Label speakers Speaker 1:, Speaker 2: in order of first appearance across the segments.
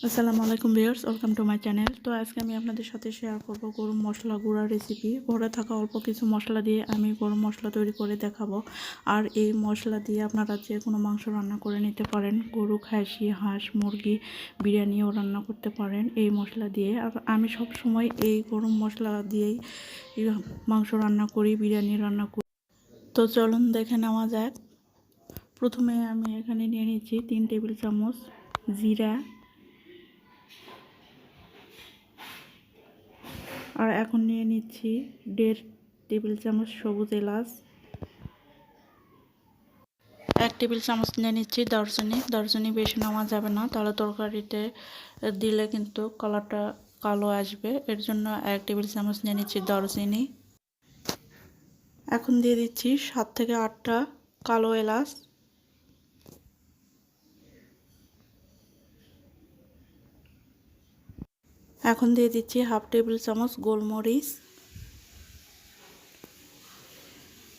Speaker 1: আসসালামু আলাইকুম viewers, welcome to my channel. তো আজকে আমি আপনাদের সাথে শেয়ার করব গরম মশলা গুঁড়া রেসিপি। ঘরে থাকা অল্প কিছু মশলা দিয়ে আমি গরম মশলা তৈরি করে দেখাবো। আর এই মশলা দিয়ে আপনারা যে কোনো মাংস রান্না করে নিতে পারেন। গরু, খাসি, হাঁস, মুরগি, বিরিয়ানিও রান্না করতে পারেন এই মশলা দিয়ে। আর আমি সব সময় এই গরম মশলা দিয়েই মাংস রান্না করি, বিরিয়ানি রান্না করি। তো চলুন দেখে নেওয়া যাক। প্রথমে আমি এখানে নিয়ে নিচ্ছি 3 টেবিল চামচ জিরা। আর এখন নিয়ে নিচ্ছি 1.5 টেবিল চামচ সবুজ এলাচ। 1 টেবিল চামচ নিয়ে নিচ্ছি দারচিনি। দারচিনি বেশি নেওয়া যাবে না, তাহলে তরকারিতে দিলে কিন্তু কালারটা কালো আসবে। এর জন্য 1 টেবিল চামচ নিয়ে নিচ্ছি দারচিনি। এখন দিয়ে দিচ্ছি 7 থেকে 8টা কালো এলাচ। এখন দিয়ে দিচ্ছি 1/2 টেবিল চামচ গোলমরিচ।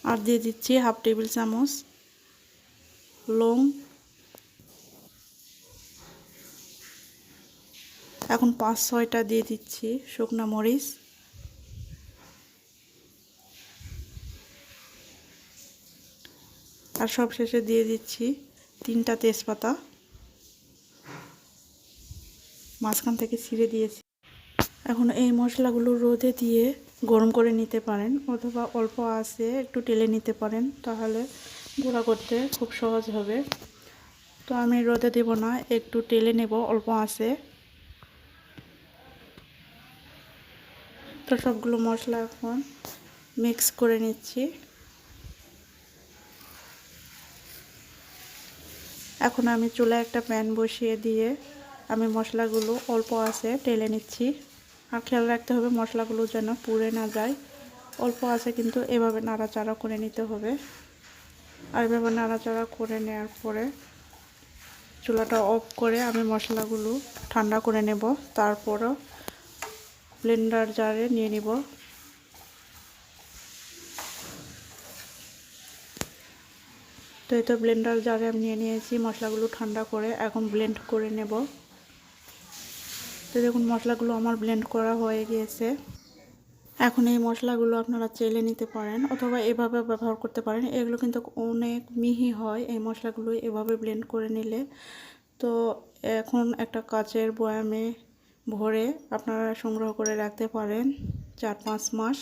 Speaker 1: আর দিয়ে দিচ্ছি 1/2 টেবিল চামচ লং। এখন 5-6টা দিয়ে দিচ্ছি শুকনা মরিচ। আর সবশেষে দিয়ে দিচ্ছি 3টা তেজপাতা, মাঝখান থেকে ছিঁড়ে দিয়েছি। এখন এই মশলাগুলো রোদে দিয়ে গরম করে নিতে পারেন, অথবা অল্প আঁচে একটু টেলে নিতে পারেন, তাহলে গুঁড়া করতে খুব সহজ হবে। তো আমি রোদে দেব না, একটু টেলে নেব অল্প আঁচে। তো সবগুলো মশলা এখন মিক্স করে নিচ্ছি। এখন আমি চুলায় একটা প্যান বসিয়ে দিয়ে আমি মশলাগুলো অল্প আঁচে টেলে নিচ্ছি। আর খেয়াল রাখতে হবে মশলাগুলো যেন পুড়ে না যায়। অল্প আঁচে কিন্তু এভাবে নাড়াচাড়া করে নিতে হবে। আর এভাবে নাড়াচাড়া করে নেওয়ার পরে চুলাটা অফ করে আমি মশলাগুলো ঠান্ডা করে নেব। তারপরও ব্লেন্ডার জারে নিয়ে নিব। তো এই তো ব্লেন্ডার জারে আমি নিয়ে নিয়েছি মশলাগুলো ঠান্ডা করে। এখন ব্লেন্ড করে নেব। তো দেখুন মশলাগুলো আমার ব্লেন্ড করা হয়ে গিয়েছে। এখন এই মশলাগুলো আপনারা চেলে নিতে পারেন, অথবা এভাবে ব্যবহার করতে পারেন। এগুলো কিন্তু অনেক মিহি হয় এই মশলাগুলো এভাবে ব্লেন্ড করে নিলে। তো এখন একটা কাচের বয়ামে ভরে আপনারা সংগ্রহ করে রাখতে পারেন 4-5 মাস।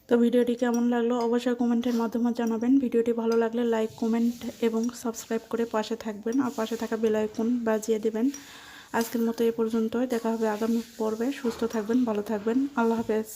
Speaker 1: তো ভিডিওটি কেমন লাগলো অবশ্যই কমেন্টের মাধ্যমে জানাবেন। ভিডিওটি ভালো লাগলে লাইক, কমেন্ট এবং সাবস্ক্রাইব করে পাশে থাকবেন, আর পাশে থাকা বেল আইকন বাজিয়ে দেবেন। আজকের মতো এই পর্যন্তই, দেখা হবে আগামী পর্বে। সুস্থ থাকবেন, ভালো থাকবেন, আল্লাহ হাফেজ।